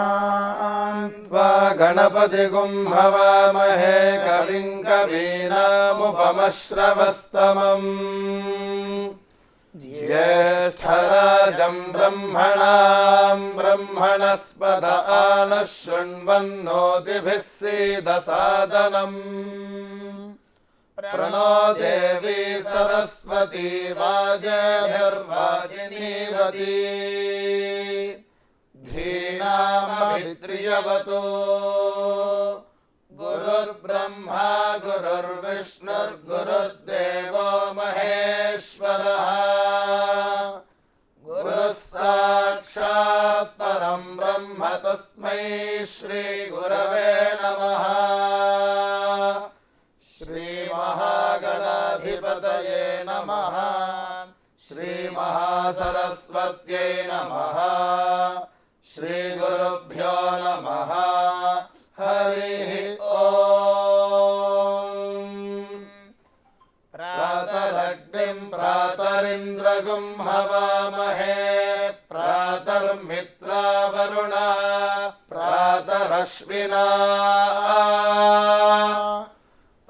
गणान्त्वा गणपतिगुं हवामहे कविं कवीनामुपमश्रवस्तमम् ज्येष्ठराजं ब्रह्मणां ब्रह्मणस्पत आनः शृण्वन्नोतिभिः सीदसादनम् प्रणो देवी सरस्वती वाजेभिर्वाजिनीवती धीनामभित्र्यवतु गुरुर्ब्रह्मा गुरुर्विष्णुर्गुरुर्देवो महेश्वरः गुरुः साक्षात् परं ब्रह्म तस्मै श्रीगुरवे नमः। श्रीमहागणाधिपतये नमः। श्रीमहासरस्वत्यै नमः। श्रीगुरुभ्यो नमः। हरिः ओम्। प्रातरग्निं प्रातरिन्द्रगुं हवामहे प्रातर्मित्रावरुणा प्रातरश्विना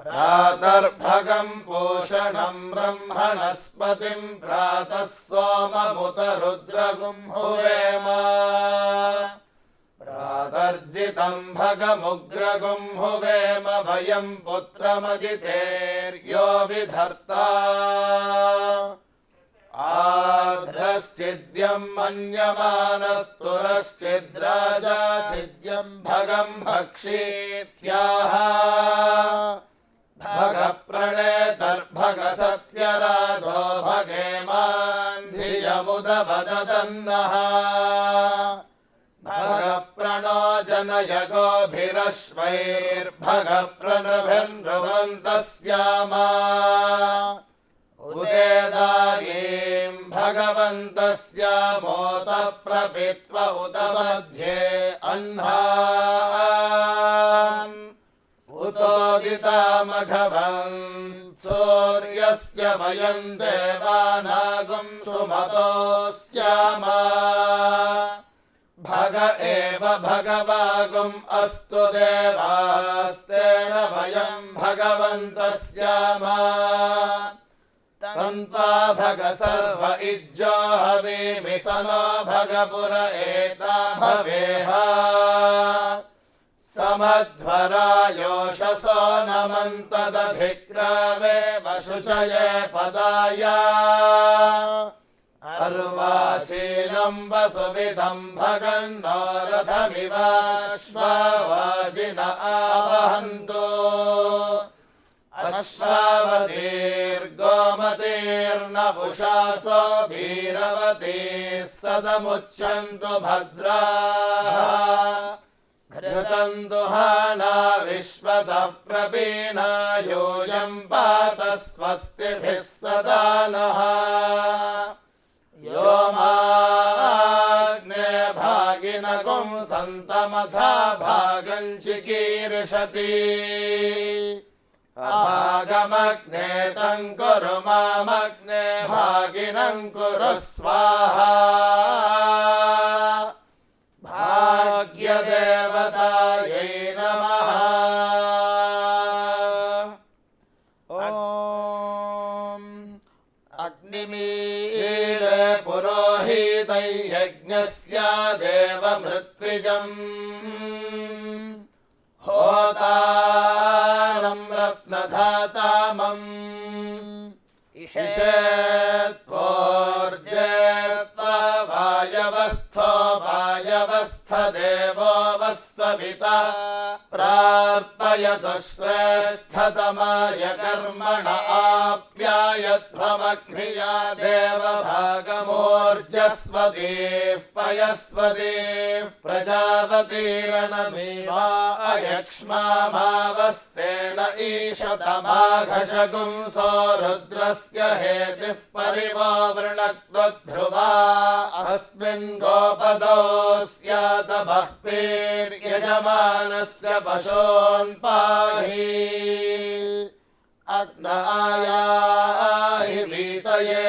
प्रातर्भगं पूषणं ब्रह्मणस्पतिं प्रातः सोममुत रुद्रगुं हुवेम प्रातर्जितं भगमुग्रगुं हुवेम वयं पुत्रमदितेर्यो विधर्ता आद्रश्चिद्यं मन्यमानस्तुरश्चिद्राजा छिद्यं भगं भक्षीत्याह भगप्रणेतर्भगसत्यराधो भगेमान् धियमुदवददन्नः भगप्रणो जनय गोभिरश्वैर्भगप्रणृभिर्नृवन्तस्यामा उदेदानीं भगवन्तस्यामोत प्रपित्व उत मध्ये अह्नाम् उतोदितामघवन् सूर्यस्य वयं देवानागुं सुमतो स्यामा भग एव भगवागुम् अस्तु देवास्तेन वयं भगवन्तः स्यामा तन्त्वा भग सर्व इज्जो हवीमि सनो भगपुर एता भवेह समध्वरायोषसो नमन्तदधिक्रावे वशुचये पदाय अर्वाचीनं वसुविदं भगन्नो रथमिवाश्वावाजिन आवहन्तु अश्वावतीर्गोमतीर्नपुषासो वीरवतीः सदमुच्यन्तु भद्राः घृतं दुहाना विश्वतः प्रपीना यूयं पात स्वस्तिभिः सदा नः यो माग्ने भागिनकुं सन्तमथा भागं चिकीर्षति अभागमग्ने तं कुरु मामग्ने भागिनं कुरु स्वाहा भाग्यदेवतायै नमः। ॐ अग्निमीळे पुरोहितै यज्ञस्य देवमृत्विजम् होतारं रत्नधातामम् इषेत्वोर्जेत्वा वायवस्थो वायवस्थ देवो वः सविता प्रार्पयतु श्रेष्ठतमाय कर्मण आप्यायध्वमग्निया देवभागमोर्जस्वतीः पयस्वतीः प्रजावतीरणमीवा अयक्ष्मामावस्तेन ईशतमाघशगुं सो रुद्रस्य हेतिः परिवो वृणक्तुध्रुवा अस्मिन् गोपदौ स्यात् बह्वीर्यजमानस्य पशून् पाहि अग्नायाहि वीतये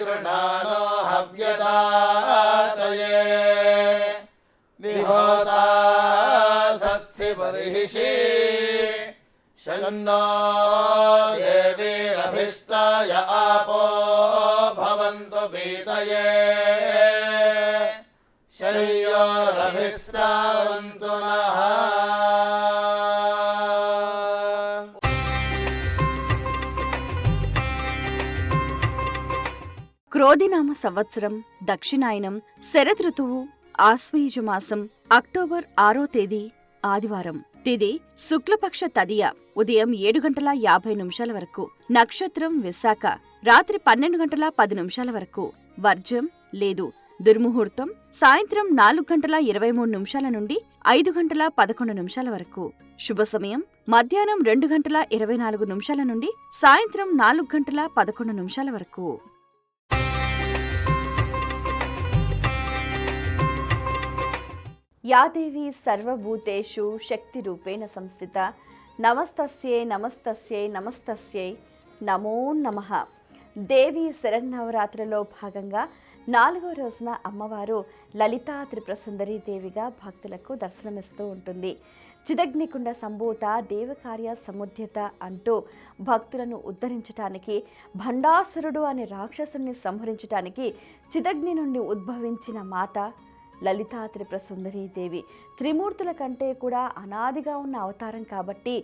गृणानो हव्यदातये विहोता सत्सि बर्हिषि शन्नो देवीरभिष्टाय आपो भवन्तु पीतये शय्योरभिस्रावन्तु नः। క్రోధినామ సంవత్సరం దక్షిణాయనం శరదృతువు ఆశ్వయుజ మాసం అక్టోబర్ 6వ తేదీ ఆదివారం. తిథి శుక్లపక్ష తదియ ఉదయం 7:50 వరకు. నక్షత్రం విశాఖ రాత్రి 12:10 వరకు. వర్జం లేదు. దుర్ముహూర్తం సాయంత్రం 4:23 నుండి 5:11 వరకు. శుభ సమయం మధ్యాహ్నం 2:24 నుండి సాయంత్రం 4:11 వరకు. యాదేవి సర్వభూతేషు శక్తిరూపేణ సంస్థిత నమస్తస్యై నమస్తస్యై నమస్తస్యై నమో నమః. దేవి శరన్నవరాత్రిలో భాగంగా 4వ రోజున అమ్మవారు లలితా త్రిపుర సుందరీ దేవిగా భక్తులకు దర్శనమిస్తూ ఉంటుంది. చిదగ్నికుండ సంభూత దేవకార్య సముద్యత అంటూ భక్తులను ఉద్ధరించటానికి, భండాసురుడు అనే రాక్షసుని సంహరించటానికి చిదగ్ని నుండి ఉద్భవించిన మాత లలితా త్రిపుర సుందరీ దేవి. త్రిమూర్తుల కంటే కూడా అనాదిగా ఉన్న అవతారం కాబట్టి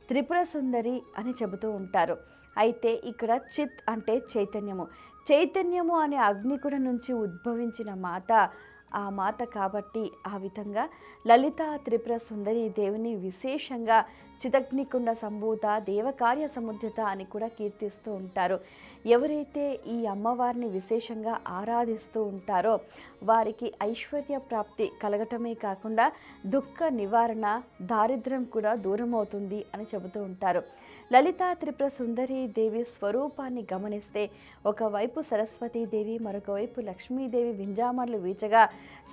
త్రిపుర సుందరి అని చెబుతూ ఉంటారు. అయితే ఇక్కడ చిత్ అంటే చైతన్యము, చైతన్యము అనే అగ్నికుడ నుంచి ఉద్భవించిన మాత ఆ మాత కాబట్టి ఆ విధంగా లలితా త్రిపుర సుందరీ దేవిని విశేషంగా చిదగ్నికుండ సంభూత దేవకార్య సముద్యత అని కూడా కీర్తిస్తూ ఉంటారు. ఎవరైతే ఈ అమ్మవారిని విశేషంగా ఆరాధిస్తూ ఉంటారో వారికి ఐశ్వర్య ప్రాప్తి కలగటమే కాకుండా దుఃఖ నివారణ, దారిద్ర్యం కూడా దూరమవుతుంది అని చెబుతూ ఉంటారు. లలితా త్రిపుర సుందరీ దేవి స్వరూపాన్ని గమనిస్తే ఒకవైపు సరస్వతీదేవి, మరొక వైపు లక్ష్మీదేవి వింజామర్లు వీచగా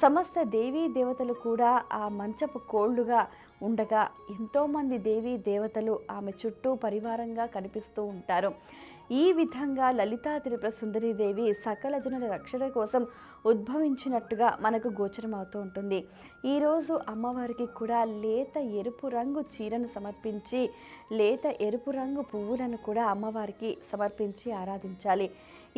సమస్త దేవీ దేవతలు కూడా ఆ మంచపు కోళ్లుగా ఉండగా ఎంతోమంది దేవీ దేవతలు ఆమె చుట్టూ పరివారంగా కనిపిస్తూ ఉంటారు. ఈ విధంగా లలితా త్రిపుర సుందరీ దేవి సకల జనుల రక్షణ కోసం ఉద్భవించినట్టుగా మనకు గోచరం అవుతూ ఉంటుంది. ఈరోజు అమ్మవారికి కూడా లేత ఎరుపు రంగు చీరను సమర్పించి, లేత ఎరుపు రంగు పువ్వులను కూడా అమ్మవారికి సమర్పించి ఆరాధించాలి.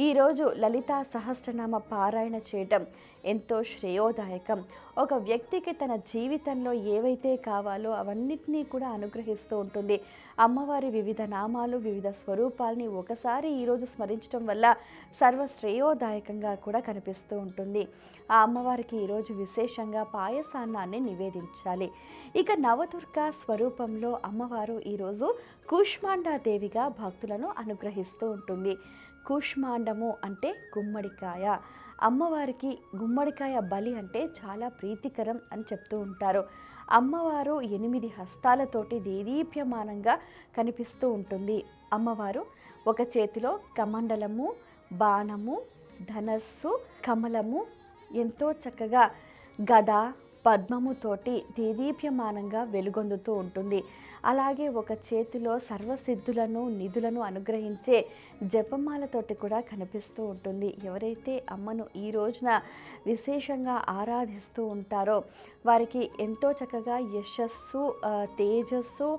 ఈరోజు లలితా సహస్రనామ పారాయణ చేయటం ఎంతో శ్రేయోదాయకం. ఒక వ్యక్తికి తన జీవితంలో ఏవైతే కావాలో అవన్నిటినీ కూడా అనుగ్రహిస్తూ ఉంటుంది. అమ్మవారి వివిధ నామాలు, వివిధ స్వరూపాలని ఒకసారి ఈరోజు స్మరించడం వల్ల సర్వశ్రేయోదాయకంగా కూడా కనిపిస్తూ ఉంటుంది. ఆ అమ్మవారికి ఈరోజు విశేషంగా పాయసాన్నాన్ని నివేదించాలి. ఇక నవదుర్గా స్వరూపంలో అమ్మవారు ఈరోజు కూష్మాండాదేవిగా భక్తులను అనుగ్రహిస్తూ ఉంటుంది. కూష్మాండము అంటే గుమ్మడికాయ. అమ్మవారికి గుమ్మడికాయ బలి అంటే చాలా ప్రీతికరం అని చెప్తూ ఉంటారు. అమ్మవారు 8 హస్తాలతోటి దేదీప్యమానంగా కనిపిస్తూ ఉంటుంది. అమ్మవారు ఒక చేతిలో కమండలము, బాణము, ధనస్సు, కమలము, ఎంతో చక్కగా గద, పద్మముతోటి దేదీప్యమానంగా వెలుగొందుతూ ఉంటుంది. అలాగే ఒక చేతిలో సర్వసిద్ధులను, నిధులను అనుగ్రహించే జపమాలతోటి కూడా కనిపిస్తూ ఉంటుంది. ఎవరైతే అమ్మను ఈ రోజున విశేషంగా ఆరాధిస్తూ ఉంటారో వారికి ఎంతో చక్కగా యశస్సు, తేజస్సు,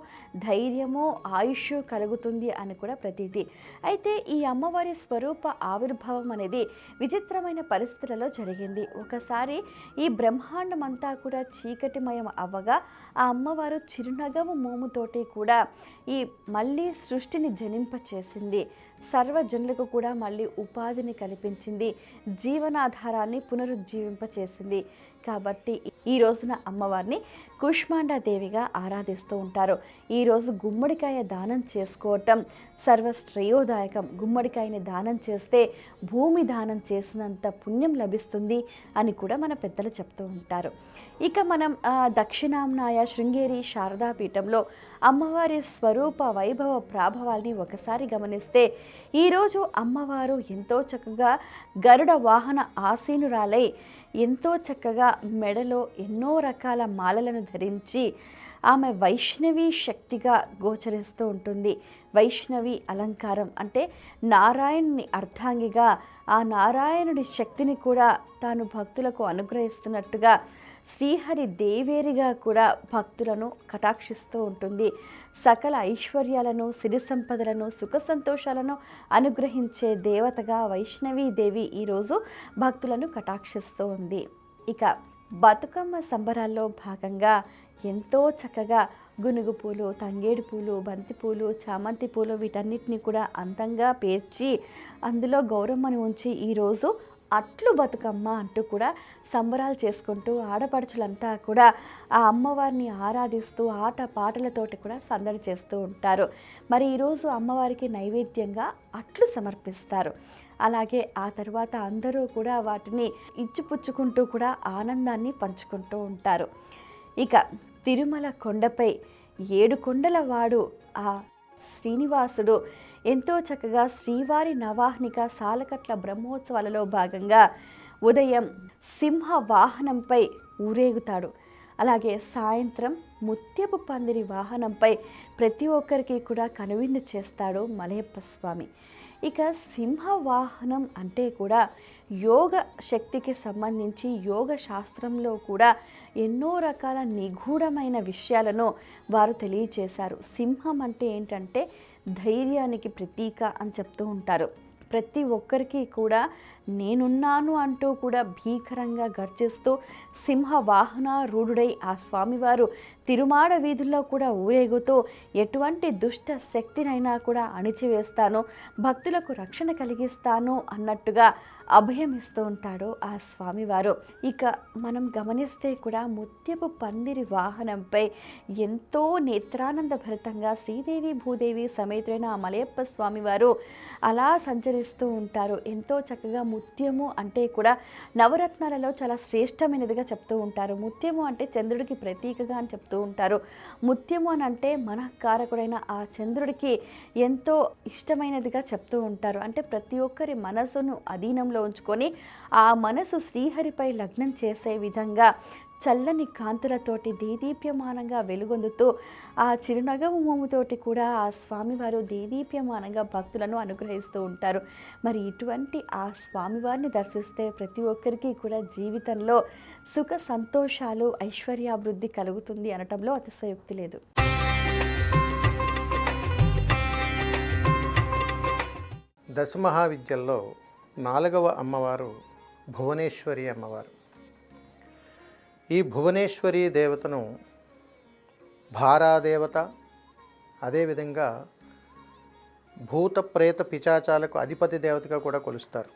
ధైర్యము, ఆయుష్ కలుగుతుంది అని కూడా ప్రతీది. అయితే ఈ అమ్మవారి స్వరూప ఆవిర్భావం అనేది విచిత్రమైన పరిస్థితులలో జరిగింది. ఒకసారి ఈ బ్రహ్మాండం అంతా కూడా చీకటిమయం అవ్వగా ఆ అమ్మవారు చిరునగవు మోముతోటి కూడా ఈ మళ్ళీ సృష్టిని జనింపచేసింది. సర్వజనులకు కూడా మళ్ళీ ఉపాధిని కల్పించింది, జీవనాధారాన్ని పునరుజ్జీవింపచేసింది. కాబట్టి ఈ రోజున అమ్మవారిని కూష్మాండాదేవిగా ఆరాధిస్తూ ఉంటారు. ఈరోజు గుమ్మడికాయ దానం చేసుకోవటం సర్వశ్రేయోదాయకం. గుమ్మడికాయని దానం చేస్తే భూమి దానం చేసినంత పుణ్యం లభిస్తుంది అని కూడా మన పెద్దలు చెప్తూ ఉంటారు. ఇక మనం దక్షిణాంనాయ శృంగేరి శారదాపీఠంలో అమ్మవారి స్వరూప వైభవ ప్రాభవాల్ని ఒకసారి గమనిస్తే ఈరోజు అమ్మవారు ఎంతో చక్కగా గరుడ వాహన ఆసీనురాలై ఎంతో చక్కగా మెడలో ఎన్నో రకాల మాలలను ధరించి ఆమె వైష్ణవి శక్తిగా గోచరిస్తూ ఉంటుంది. వైష్ణవి అలంకారం అంటే నారాయణుని అర్ధాంగిగా ఆ నారాయణుడి శక్తిని కూడా తాను భక్తులకు అనుగ్రహిస్తున్నట్టుగా శ్రీహరి దేవేరిగా కూడా భక్తులను కటాక్షిస్తూ ఉంటుంది. సకల ఐశ్వర్యాలను, సిరి సంపదలను, సుఖ సంతోషాలను అనుగ్రహించే దేవతగా వైష్ణవీదేవి ఈరోజు భక్తులను కటాక్షిస్తూ ఉంది. ఇక బతుకమ్మ సంబరాల్లో భాగంగా ఎంతో చక్కగా గునుగు పూలు, తంగేడు పూలు, బంతి పూలు, చామంతి పూలు వీటన్నిటిని కూడా అందంగా పేర్చి అందులో గౌరమ్మని ఉంచి ఈరోజు అట్లు బతుకమ్మ అంటూ కూడా సంబరాలు చేసుకుంటూ ఆడపడుచులంతా కూడా ఆ అమ్మవారిని ఆరాధిస్తూ ఆట పాటలతోటి కూడా సందడి చేస్తూ ఉంటారు. మరి ఈరోజు అమ్మవారికి నైవేద్యంగా అట్లు సమర్పిస్తారు. అలాగే ఆ తర్వాత అందరూ కూడా వాటిని ఇచ్చిపుచ్చుకుంటూ కూడా ఆనందాన్ని పంచుకుంటూ ఉంటారు. ఇక తిరుమల కొండపై 7 కొండల వాడు ఆ శ్రీనివాసుడు ఎంతో చక్కగా శ్రీవారి నవాహ్నిక సాలకట్ల బ్రహ్మోత్సవాలలో భాగంగా ఉదయం సింహ వాహనంపై ఊరేగుతాడు. అలాగే సాయంత్రం ముత్యపు పందిరి వాహనంపై ప్రతి ఒక్కరికి కూడా కనువిందు చేస్తాడు మలయప్ప స్వామి. ఇక సింహ వాహనం అంటే కూడా యోగ శక్తికి సంబంధించి యోగ శాస్త్రంలో కూడా ఎన్నో రకాల నిగూఢమైన విషయాలను వారు తెలియచేశారు. సింహం అంటే ఏంటంటే ధైర్యానికి ప్రతీక అని చెప్తూ ఉంటారు. ప్రతి ఒక్కరికి కూడా నేనున్నాను అంటూ కూడా భీకరంగా గర్జిస్తూ సింహ వాహనారూఢుడై ఆ స్వామివారు తిరుమాడ వీధుల్లో కూడా ఊరేగుతూ ఎటువంటి దుష్ట శక్తినైనా కూడా అణిచివేస్తాను, భక్తులకు రక్షణ కలిగిస్తాను అన్నట్టుగా అభయం ఇస్తూ ఉంటాడు ఆ స్వామివారు. ఇక మనం గమనిస్తే కూడా ముత్యపు పందిరి వాహనంపై ఎంతో నేత్రానంద భరితంగా శ్రీదేవి భూదేవి సమేతుడైన ఆ మలయప్ప స్వామివారు అలా సంచరిస్తూ ఉంటారు. ఎంతో చక్కగా ముత్యము అంటే కూడా నవరత్నాలలో చాలా శ్రేష్టమైనదిగా చెప్తూ ఉంటారు. ముత్యము అంటే చంద్రుడికి ప్రతీకగా అని చెప్తూ ఉంటారు. ముత్యము అని అంటే మనఃకారకుడైన ఆ చంద్రుడికి ఎంతో ఇష్టమైనదిగా చెప్తూ ఉంటారు. అంటే ప్రతి ఒక్కరి మనసును అధీనంలో ఉంచుకొని ఆ మనసు శ్రీహరిపై లగ్నం చేసే విధంగా చల్లని కాంతులతోటి దేదీప్యమానంగా వెలుగొందుతూ ఆ చిరునగవు మోముతోటి కూడా ఆ స్వామివారు దేదీప్యమానంగా భక్తులను అనుగ్రహిస్తూ ఉంటారు. మరి ఇటువంటి ఆ స్వామివారిని దర్శిస్తే ప్రతి ఒక్కరికి కూడా జీవితంలో సుఖ సంతోషాలు, ఐశ్వర్యాభివృద్ధి కలుగుతుంది అనటంలో అతిశయోక్తి లేదు. దశమహావిద్యల్లో 4వ అమ్మవారు భువనేశ్వరి అమ్మవారు. ఈ భువనేశ్వరి దేవతను భారాదేవత, అదేవిధంగా భూత ప్రేత పిశాచాలకు అధిపతి దేవతగా కూడా కొలుస్తారు.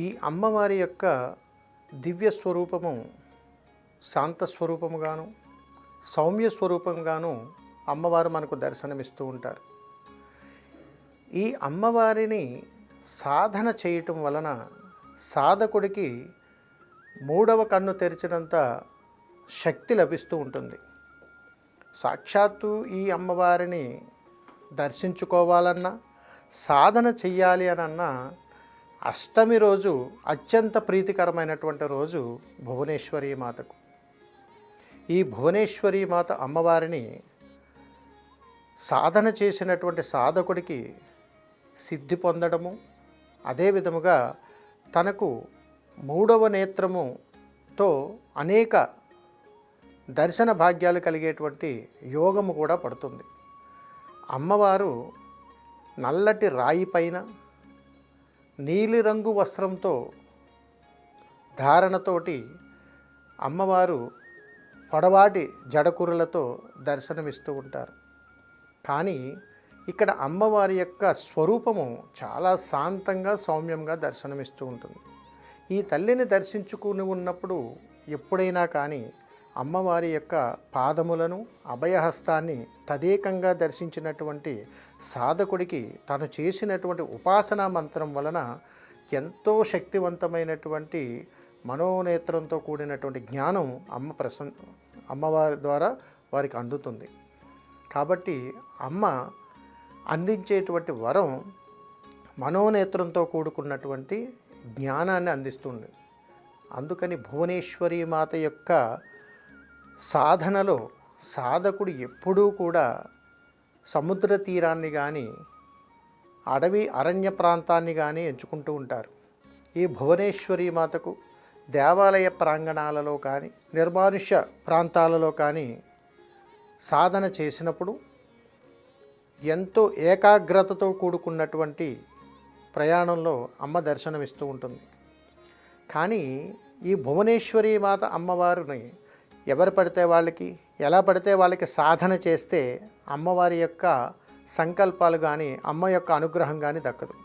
ఈ అమ్మవారి యొక్క దివ్య స్వరూపము శాంత స్వరూపముగాను, సౌమ్య స్వరూపంగాను అమ్మవారు మనకు దర్శనమిస్తూ ఉంటారు. ఈ అమ్మవారిని సాధన చేయటం వలన సాధకుడికి 3వ కన్ను తెరిచినంత శక్తి లభిస్తూ ఉంటుంది. సాక్షాత్తు ఈ అమ్మవారిని దర్శించుకోవాలన్నా, సాధన చెయ్యాలి అనన్నా అష్టమి రోజు అత్యంత ప్రీతికరమైనటువంటి రోజు భువనేశ్వరి మాతకు. ఈ భువనేశ్వరి మాత అమ్మవారిని సాధన చేసినటువంటి సాధకుడికి సిద్ధి పొందడము, అదే విధముగా తనకు 3వ నేత్రముతో అనేక దర్శన భాగ్యాలు కలిగేటువంటి యోగము కూడా పడుతుంది. అమ్మవారు నల్లటి రాయి పైన నీలిరంగు వస్త్రంతో ధారణతోటి అమ్మవారు పొడవాటి జడకురులతో దర్శనమిస్తూ ఉంటారు. కానీ ఇక్కడ అమ్మవారి యొక్క స్వరూపము చాలా శాంతంగా, సౌమ్యంగా దర్శనమిస్తూ ఉంటుంది. ఈ తల్లిని దర్శించుకుని ఉన్నప్పుడు ఎప్పుడైనా కానీ అమ్మవారి యొక్క పాదములను, అభయహస్తాన్ని తదేకంగా దర్శించినటువంటి సాధకుడికి తను చేసినటువంటి ఉపాసనా మంత్రం వలన ఎంతో శక్తివంతమైనటువంటి మనోనేత్రంతో కూడినటువంటి జ్ఞానం అమ్మవారి ద్వారా వారికి అందుతుంది. కాబట్టి అమ్మ అందించేటువంటి వరం మనోనేత్రంతో కూడుకున్నటువంటి జ్ఞానాన్ని అందిస్తుంది. అందుకని భువనేశ్వరి మాత యొక్క సాధనలో సాధకుడు ఎప్పుడూ కూడా సముద్ర తీరాన్ని కానీ, అడవి అరణ్య ప్రాంతాన్ని కానీ ఎంచుకుంటూ ఉంటారు. ఈ భువనేశ్వరి మాతకు దేవాలయ ప్రాంగణాలలో కానీ నిర్మానుష్య ప్రాంతాలలో కానీ సాధన చేసినప్పుడు ఎంతో ఏకాగ్రతతో కూడుకున్నటువంటి ప్రయాణంలో అమ్మ దర్శనమిస్తూ ఉంటుంది. కానీ ఈ భువనేశ్వరి మాత అమ్మవారిని ఎవరు పడితే వాళ్ళకి, ఎలా పడితే వాళ్ళకి సాధన చేస్తే అమ్మవారి యొక్క సంకల్పాలు కానీ అమ్మ యొక్క అనుగ్రహం కానీ దక్కదు.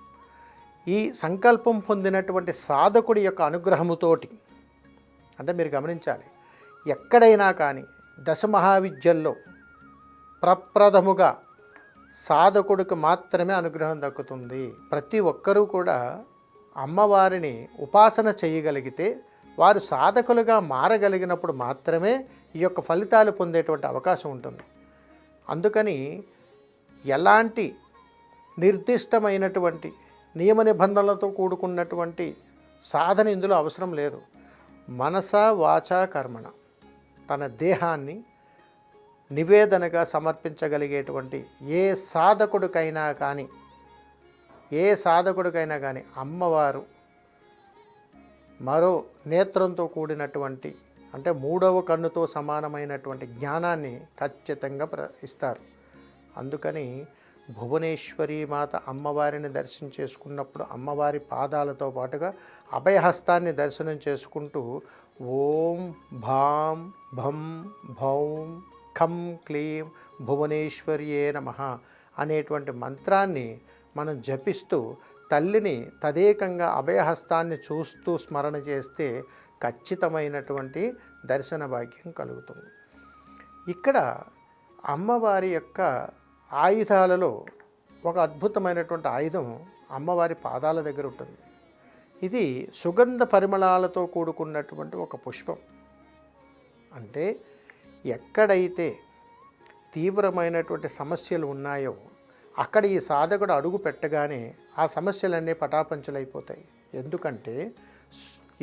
ఈ సంకల్పం పొందినటువంటి సాధకుడి యొక్క అనుగ్రహముతోటి, అంటే మీరు గమనించాలి, ఎక్కడైనా కానీ దశమహావిద్యల్లో ప్రప్రథముగా సాధకుడికి మాత్రమే అనుగ్రహం దక్కుతుంది. ప్రతి ఒక్కరూ కూడా అమ్మవారిని ఉపాసన చేయగలిగితే, వారు సాధకులుగా మారగలిగినప్పుడు మాత్రమే ఈ యొక్క ఫలితాలు పొందేటువంటి అవకాశం ఉంటుంది. అందుకని ఎలాంటి నిర్దిష్టమైనటువంటి నియమ నిబంధనలతో కూడుకున్నటువంటి సాధన ఇందులో అవసరం లేదు. మనస వాచ కర్మణ తన దేహాన్ని నివేదనగా సమర్పించగలిగేటువంటి ఏ సాధకుడికైనా కానీ అమ్మవారు మరో నేత్రంతో కూడినటువంటి, అంటే మూడవ కన్నుతో సమానమైనటువంటి జ్ఞానాన్ని ఖచ్చితంగా ఇస్తారు. అందుకని భువనేశ్వరి మాత అమ్మవారిని దర్శనం చేసుకున్నప్పుడు అమ్మవారి పాదాలతో పాటుగా అభయహస్తాన్ని దర్శనం చేసుకుంటూ ఓం భాం భం భౌం ఖం క్లీం భువనేశ్వర్యే నమః అనేటువంటి మంత్రాన్ని మనం జపిస్తూ తల్లిని తదేకంగా అభయహస్తాన్ని చూస్తూ స్మరణ చేస్తే ఖచ్చితమైనటువంటి దర్శన భాగ్యం కలుగుతుంది. ఇక్కడ అమ్మవారి యొక్క ఆయుధాలలో ఒక అద్భుతమైనటువంటి ఆయుధం అమ్మవారి పాదాల దగ్గర ఉంటుంది. ఇది సుగంధ పరిమళాలతో కూడుకున్నటువంటి ఒక పుష్పం. అంటే ఎక్కడైతే తీవ్రమైనటువంటి సమస్యలు ఉన్నాయో అక్కడ ఈ సాధకుడు అడుగు పెట్టగానే ఆ సమస్యలన్నీ పటాపంచలైపోతాయి. ఎందుకంటే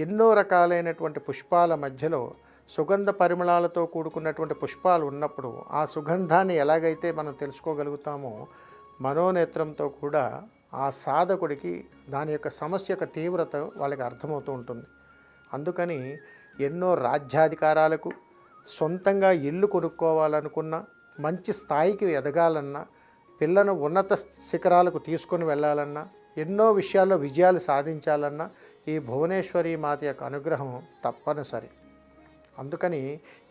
ఎన్నో రకాలైనటువంటి పుష్పాల మధ్యలో సుగంధ పరిమళాలతో కూడుకున్నటువంటి పుష్పాలు ఉన్నప్పుడు ఆ సుగంధాన్ని ఎలాగైతే మనం తెలుసుకోగలుగుతామో, మనోనేత్రంతో కూడా ఆ సాధకుడికి దాని యొక్క సమస్య యొక్క తీవ్రత వాళ్ళకి అర్థమవుతూ ఉంటుంది. అందుకని ఎన్నో రాజ్యాధికారాలకు, సొంతంగా ఇల్లు కొనుక్కోవాలనుకున్నా, మంచి స్థాయికి ఎదగాలన్నా, పిల్లను ఉన్నత శిఖరాలకు తీసుకొని వెళ్ళాలన్నా, ఎన్నో విషయాల్లో విజయాలు సాధించాలన్నా ఈ భువనేశ్వరి మాత యొక్క అనుగ్రహం తప్పనిసరి. అందుకని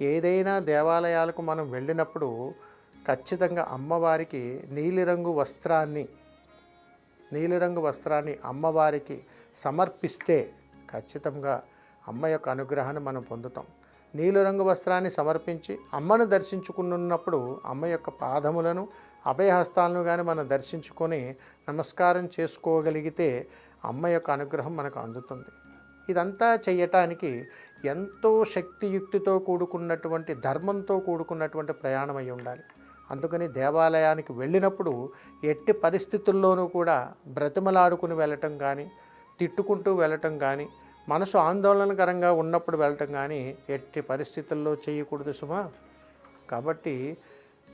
ఏదైనా దేవాలయాలకు మనం వెళ్ళినప్పుడు ఖచ్చితంగా అమ్మవారికి నీలిరంగు వస్త్రాన్ని అమ్మవారికి సమర్పిస్తే ఖచ్చితంగా అమ్మ యొక్క అనుగ్రహాన్ని మనం పొందుతాం. నీలిరంగు వస్త్రాన్ని సమర్పించి అమ్మను దర్శించుకున్నప్పుడు అమ్మ యొక్క పాదములను, అభయహస్తాలను కానీ మనం దర్శించుకొని నమస్కారం చేసుకోగలిగితే అమ్మ యొక్క అనుగ్రహం మనకు అందుతుంది. ఇదంతా చేయటానికి ఎంతో శక్తియుక్తితో కూడుకున్నటువంటి, ధర్మంతో కూడుకున్నటువంటి ప్రయాణం అయి ఉండాలి. అందుకని దేవాలయానికి వెళ్ళినప్పుడు ఎట్టి పరిస్థితుల్లోనూ కూడా బ్రతిమలాడుకుని వెళ్ళటం కానీ, తిట్టుకుంటూ వెళ్ళటం కానీ, మనసు ఆందోళనకరంగా ఉన్నప్పుడు వెళ్ళటం కానీ ఎట్టి పరిస్థితుల్లో చేయకూడదు సుమా. కాబట్టి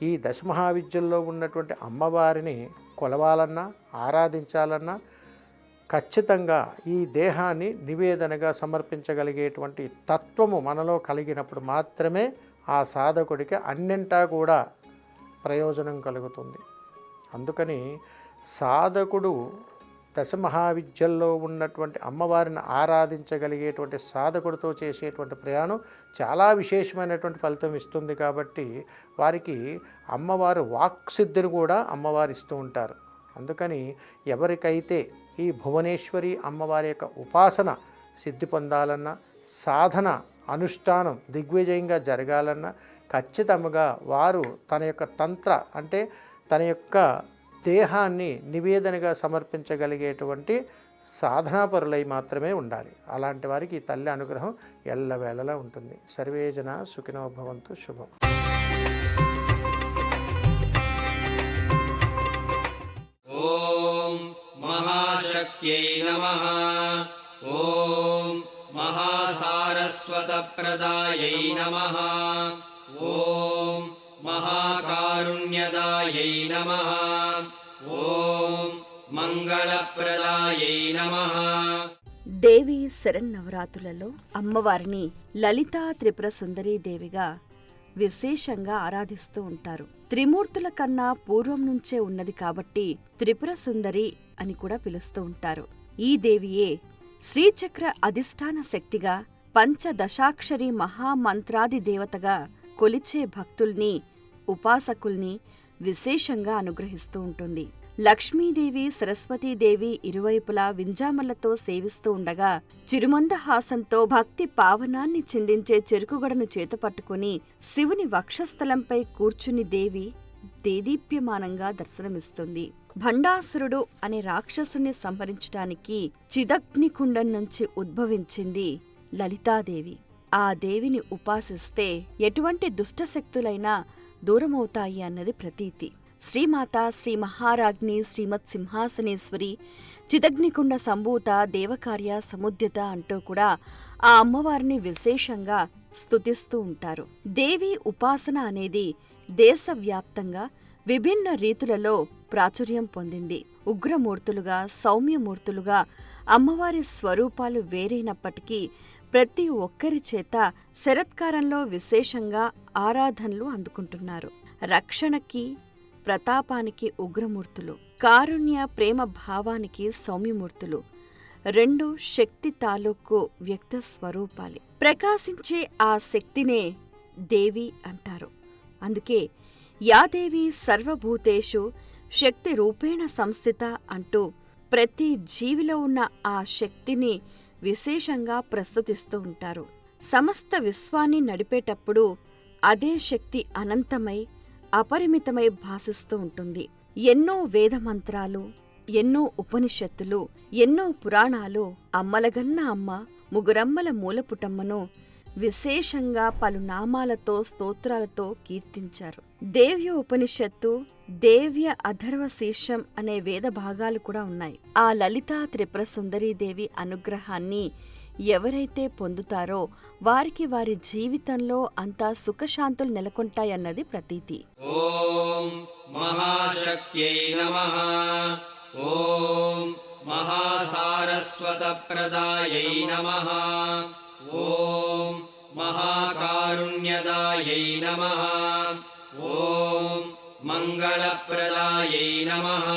ఈ దశమహావిద్యల్లో ఉన్నటువంటి అమ్మవారిని కొలవాలన్నా, ఆరాధించాలన్నా ఖచ్చితంగా ఈ దేహాన్ని నివేదనగా సమర్పించగలిగేటువంటి తత్వము మనలో కలిగినప్పుడు మాత్రమే ఆ సాధకుడికి అన్నింటా కూడా ప్రయోజనం కలుగుతుంది. అందుకని సాధకుడు దశమహావిద్యల్లో ఉన్నటువంటి అమ్మవారిని ఆరాధించగలిగేటువంటి సాధకుడితో చేసేటువంటి ప్రయాణం చాలా విశేషమైనటువంటి ఫలితం ఇస్తుంది. కాబట్టి వారికి అమ్మవారు వాక్సిద్ధిని కూడా అమ్మవారు ఇస్తూ ఉంటారు. అందుకని ఎవరికైతే ఈ భువనేశ్వరి అమ్మవారి యొక్క ఉపాసన సిద్ధి పొందాలన్నా, సాధన అనుష్ఠానం దిగ్విజయంగా జరగాలన్నా ఖచ్చితంగా వారు తన యొక్క తంత్ర, అంటే తన యొక్క దేహాన్ని నివేదనగా సమర్పించగలిగేటువంటి సాధనాపరులై మాత్రమే ఉండాలి. అలాంటి వారికి ఈ తల్లి అనుగ్రహం ఎల్లవేళలా ఉంటుంది. సర్వేజన సుఖినో భవంతు. శుభం. ఓం మహాశక్త్యై నమః. ఓం మహాసారస్వతప్రదాయై నమః. ఓం మహాకారుణ్యదాయై నమః. ఓం మంగళప్రదాయై నమః. దేవి శరన్నవరాత్రులలో అమ్మవారిని లలితా త్రిపుర సుందరీ దేవిగా విశేషంగా ఆరాధిస్తూ ఉంటారు. త్రిమూర్తుల కన్నా పూర్వం నుంచే ఉన్నది కాబట్టి త్రిపుర సుందరి అని కూడా పిలుస్తూ ఉంటారు. ఈ దేవియే శ్రీచక్ర అధిష్టాన శక్తిగా, పంచదశాక్షరి మహామంత్రాది దేవతగా కొలిచే భక్తుల్ని, ఉపాసకుల్ని విశేషంగా అనుగ్రహిస్తూ ఉంటుంది. లక్ష్మీదేవి, సరస్వతీదేవి ఇరువైపులా వింజామలతో సేవిస్తూ ఉండగా చిరుమందహాసంతో భక్తి పావనాన్ని చిందించే చెరుకుగడను చేతపట్టుకుని శివుని వక్షస్థలంపై కూర్చుని దేవి దేదీప్యమానంగా దర్శనమిస్తుంది. భండాసురుడు అనే రాక్షసుని సంహరించటానికి చిదగ్నికుండం నుంచి ఉద్భవించింది లలితాదేవి. ఆ దేవిని ఉపాసిస్తే ఎటువంటి దుష్టశక్తులైనా దూరమవుతాయి అన్నది ప్రతీతి. శ్రీమాత, శ్రీ మహారాజ్ఞి, శ్రీమత్ సింహాసనేశ్వరి, చిదగ్నికుండ సంభూత, దేవకార్య సముద్యత అంటూ కూడా ఆ అమ్మవారిని విశేషంగా స్తుతిస్తూ ఉంటారు. దేవి ఉపాసన అనేది దేశవ్యాప్తంగా విభిన్న రీతులలో ప్రాచుర్యం పొందింది. ఉగ్రమూర్తులుగా, సౌమ్యమూర్తులుగా అమ్మవారి స్వరూపాలు వేరైనప్పటికీ ప్రతి ఒక్కరి చేత శరత్కారంలో విశేషంగా ఆరాధనలు అందుకుంటున్నారు. రక్షణకి, ప్రతాపానికి ఉగ్రమూర్తులు, కారుణ్య ప్రేమ భావానికి సౌమ్యమూర్తులు, రెండు శక్తి తాలూకు వ్యక్త స్వరూపాలే. ప్రకాశించే ఆ శక్తినే దేవి అంటారు. అందుకే యాదేవి సర్వభూతేషు శక్తి రూపేణ సంస్థిత అంటూ ప్రతి జీవిలో ఉన్న ఆ శక్తిని విశేషంగా ప్రస్తుతిస్తూ ఉంటారు. సమస్త విశ్వాన్ని నడిపేటప్పుడు అదే శక్తి అనంతమై, అపరిమితమై భాసిస్తూ ఉంటుంది. ఎన్నో వేదమంత్రాలు, ఎన్నో ఉపనిషత్తులు, ఎన్నో పురాణాలు అమ్మలగన్న అమ్మ, ముగురమ్మల మూలపుటమ్మను విశేషంగా పలు నామాలతో, స్తోత్రాలతో కీర్తించారు. దేవ్య ఉపనిషత్తు, దేవ్య అథర్వ శీర్షం అనే వేద భాగాలు కూడా ఉన్నాయి. ఆ లలితా త్రిపుర సుందరీదేవి అనుగ్రహాన్ని ఎవరైతే పొందుతారో వారికి వారి జీవితంలో అంతా సుఖశాంతులు నెలకొంటాయన్నది ప్రతీతి. ఓం మహాశక్త్యై నమః. ఓం మహాసారస్వతప్రదాయై నమః. ఓం మహాకారుణ్యదాయై నమః. ఓం మంగళప్రదాయై నమః.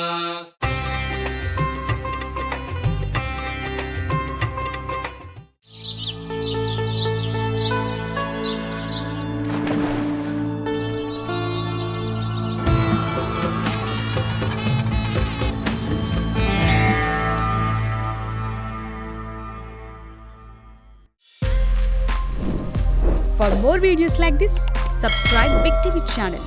For more videos like this, subscribe Big TV channel.